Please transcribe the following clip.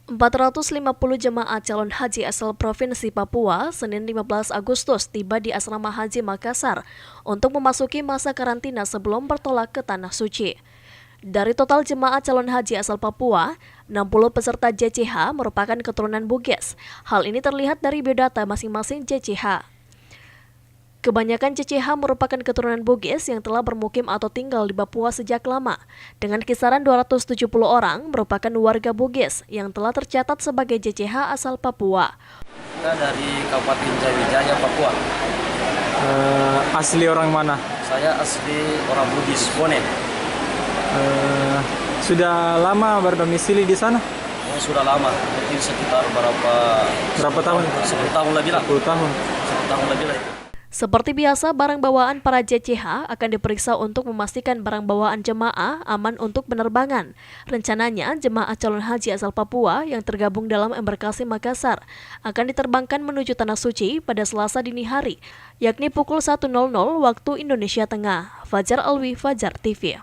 450 jemaah calon haji asal Provinsi Papua Senin 15 Agustus tiba di Asrama Haji Makassar untuk memasuki masa karantina sebelum bertolak ke Tanah Suci. Dari total jemaah calon haji asal Papua, 60 peserta JCH merupakan keturunan Bugis. Hal ini terlihat dari biodata masing-masing JCH. Kebanyakan JCH merupakan keturunan Bugis yang telah bermukim atau tinggal di Papua sejak lama. Dengan kisaran 270 orang merupakan warga Bugis yang telah tercatat sebagai JCH asal Papua. Kita dari Kabupaten Jayawijaya, Papua. Asli orang mana? Saya asli orang Bugis, Bone. Sudah lama berdomisili di sana? Oh, sudah lama, mungkin sekitar Berapa tahun? 10 tahun lebih lah. 10 tahun. 10 tahun lebih lah itu. Seperti biasa, barang bawaan para JCH akan diperiksa untuk memastikan barang bawaan jemaah aman untuk penerbangan. Rencananya, jemaah calon haji asal Papua yang tergabung dalam embarkasi Makassar akan diterbangkan menuju Tanah Suci pada Selasa dini hari, yakni pukul 1.00 waktu Indonesia Tengah. Fajar Alwi, Fajar TV.